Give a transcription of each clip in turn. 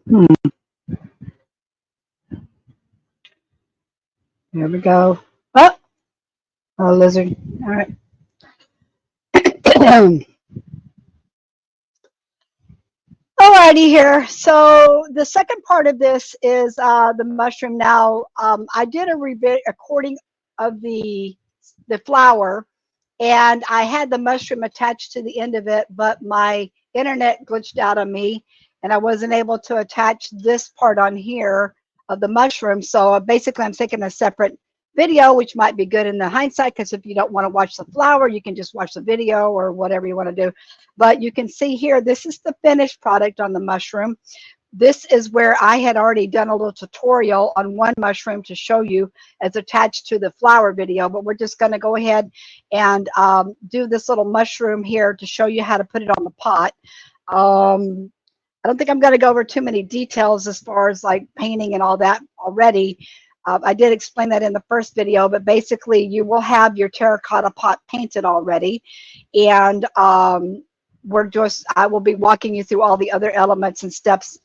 Hmm. There we go. Oh, a lizard. All right. Alrighty here. So the second part of this is the mushroom. Now, I did a recording of the flower, and I had the mushroom attached to the end of it, but my internet glitched out on me, and I wasn't able to attach this part on here of the mushroom. So basically, I'm taking a separate video, which might be good in the hindsight, because if you don't want to watch the flower, you can just watch the video or whatever you want to do. But you can see here, this is the finished product on the mushroom. This is where I had already done a little tutorial on one mushroom to show you as attached to the flower video, but we're just going to go ahead and do this little mushroom here to show you how to put it on the pot. I don't think I'm going to go over too many details as far as like painting and all that already. I did explain that in the first video, but basically you will have your terracotta pot painted already. And I will be walking you through all the other elements and steps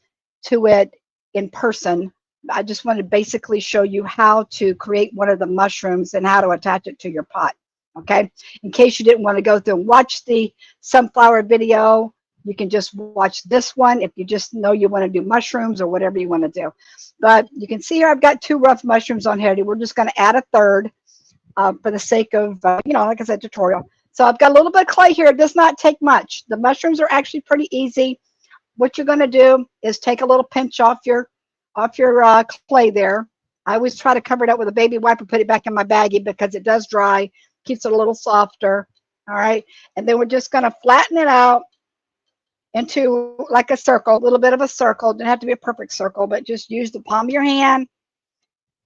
to it in person. I just want to basically show you how to create one of the mushrooms and how to attach it to your pot. Okay, in case you didn't want to go through and watch the sunflower video, you can just watch this one if you just know you want to do mushrooms or whatever you want to do. But you can see here I've got two rough mushrooms on here. We're just going to add a third for the sake of, like I said, tutorial. So I've got a little bit of clay here. It does not take much. The mushrooms are actually pretty easy. What you're going to do is take a little pinch off your clay there. I always try to cover it up with a baby wipe and put it back in my baggie because it does dry, keeps it a little softer. All right. And then we're just going to flatten it out into like a circle, a little bit of a circle. Doesn't have to be a perfect circle, but just use the palm of your hand,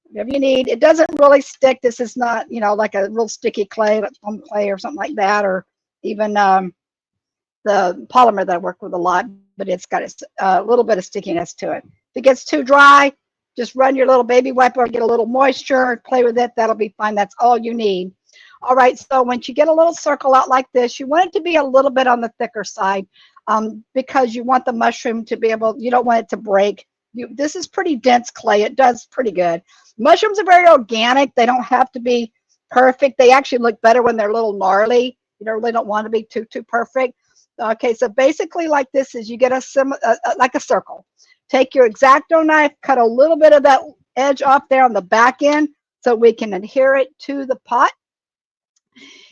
whatever you need. It doesn't really stick. This is not, like a real sticky clay, like foam clay or something like that, or even the polymer that I work with a lot, but it's got a little bit of stickiness to it. If it gets too dry, just run your little baby wiper, get a little moisture, play with it. That'll be fine. That's all you need. All right, so once you get a little circle out like this, you want it to be a little bit on the thicker side because you want the mushroom to be able, you don't want it to break. This is pretty dense clay. It does pretty good. Mushrooms are very organic. They don't have to be perfect. They actually look better when they're a little gnarly. You really don't want to be too perfect. Okay, so basically like this is you get like a circle. Take your X-Acto knife, cut a little bit of that edge off there on the back end so we can adhere it to the pot.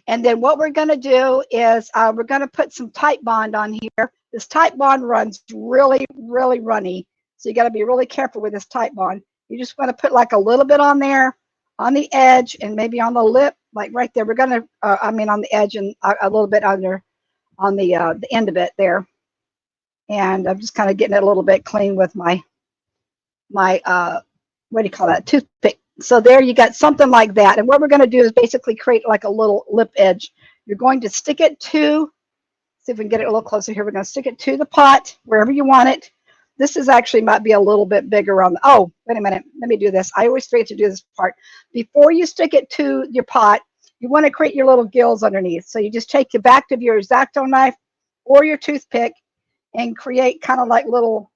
And then what we're going to do is we're going to put some Titebond on here. This Titebond runs really, really runny. So you got to be really careful with this Titebond. You just want to put like a little bit on there, on the edge, and maybe on the lip, like right there. We're going to, on the edge and a little bit under on the end of it there. And I'm just kind of getting it a little bit clean with my what do you call that, toothpick. So there you got something like that. And what we're going to do is basically create like a little lip edge. You're going to stick it to, see if we can get it a little closer here. We're going to stick it to the pot, wherever you want it. This is actually might be a little bit bigger on the, oh, wait a minute. Let me do this. I always forget to do this part. Before you stick it to your pot, you want to create your little gills underneath. So you just take the back of your X-Acto knife or your toothpick and create kind of like little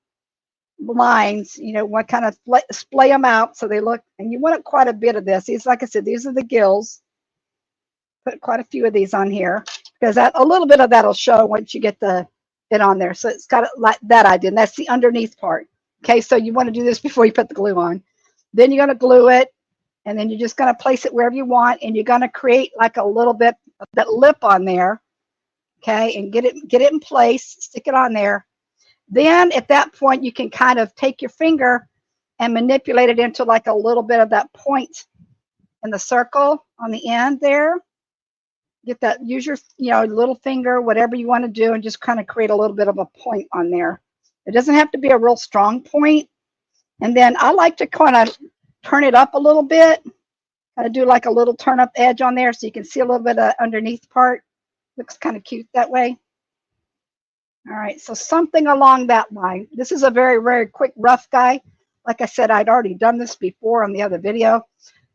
lines, what kind of splay them out so they look, and you want quite a bit of this. These, like I said, these are the gills. Put quite a few of these on here because a little bit of that'll show once you get it on there. So it's got it like that I did. And that's the underneath part. Okay, so you want to do this before you put the glue on. Then you're going to glue it, and then you're just going to place it wherever you want, and you're going to create like a little bit of that lip on there. Okay, and get it in place, stick it on there. Then at that point, you can kind of take your finger and manipulate it into like a little bit of that point in the circle on the end there. Get that, use your little finger, whatever you want to do, and just kind of create a little bit of a point on there. It doesn't have to be a real strong point. And then I like to kind of turn it up a little bit, kind of do like a little turn up edge on there so you can see a little bit of underneath part. Looks kind of cute that way. All right, so something along that line. This is a very, very quick rough guy. Like I said, I'd already done this before on the other video,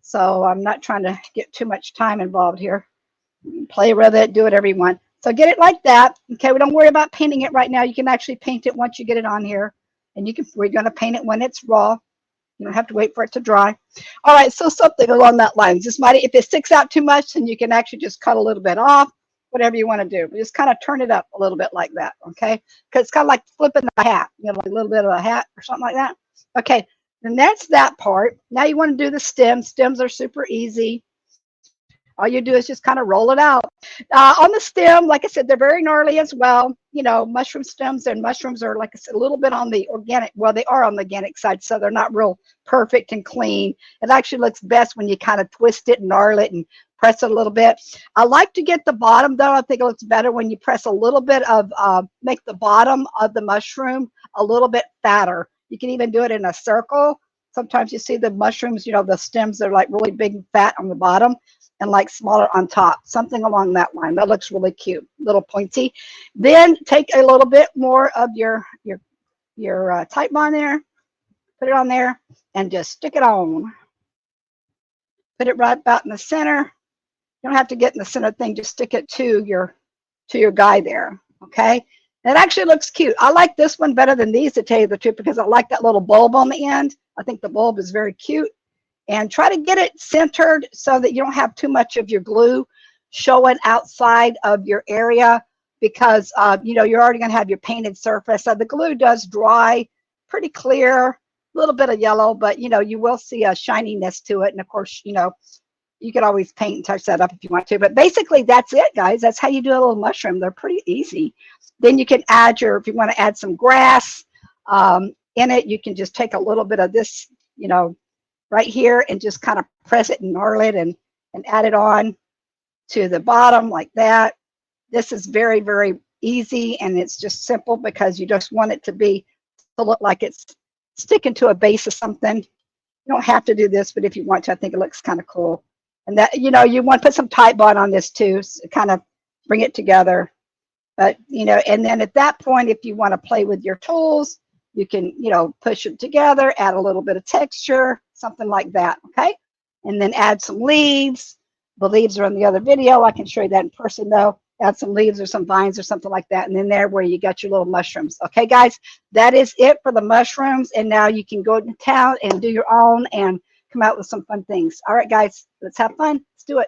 so I'm not trying to get too much time involved here. Play with it, do whatever you want. So get it like that. Okay, we don't worry about painting it right now. You can actually paint it once you get it on here. And we're going to paint it when it's raw. You don't have to wait for it to dry. All right, so something along that line. Just might, if it sticks out too much, then you can actually just cut a little bit off, whatever you want to do. But just kind of turn it up a little bit like that, okay? Because it's kind of like flipping a hat, like a little bit of a hat or something like that. Okay, and that's that part. Now you want to do the stems. Stems are super easy. All you do is just kind of roll it out. On the stem, like I said, they're very gnarly as well. Mushroom stems and mushrooms are, like I said, a little bit on the organic. Well, they are on the organic side, so they're not real perfect and clean. It actually looks best when you kind of twist it and gnarl it and press it a little bit. I like to get the bottom, though. I think it looks better when you press a little bit of, make the bottom of the mushroom a little bit fatter. You can even do it in a circle. Sometimes you see the mushrooms, the stems are like really big and fat on the bottom, and like smaller on top, something along that line. That looks really cute, little pointy. Then take a little bit more of your Type Bond there, put it on there, and just stick it on. Put it right about in the center. You don't have to get in the center thing, just stick it to your guy there, okay? And it actually looks cute. I like this one better than these, to tell you the truth, because I like that little bulb on the end. I think the bulb is very cute. And try to get it centered so that you don't have too much of your glue showing outside of your area, because you're already going to have your painted surface. So the glue does dry pretty clear, a little bit of yellow, but you will see a shininess to it. And of course, you could always paint and touch that up if you want to. But basically, that's it, guys. That's how you do a little mushroom. They're pretty easy. Then you can add if you want to add some grass in it, you can just take a little bit of this, right here, and just kind of press it and gnarl it and add it on to the bottom like that. This is very, very easy, and it's just simple because you just want it to look like it's sticking to a base of something. You don't have to do this, but if you want to, I think it looks kind of cool. And that, you want to put some Type Bond on this too, so kind of bring it together. But, and then at that point, if you want to play with your tools, you can, push it together, add a little bit of texture, something like that, okay? And then add some leaves. The leaves are in the other video. I can show you that in person, though. Add some leaves or some vines or something like that. And then there where you got your little mushrooms. Okay, guys, that is it for the mushrooms. And now you can go to town and do your own and come out with some fun things. All right, guys, let's have fun. Let's do it.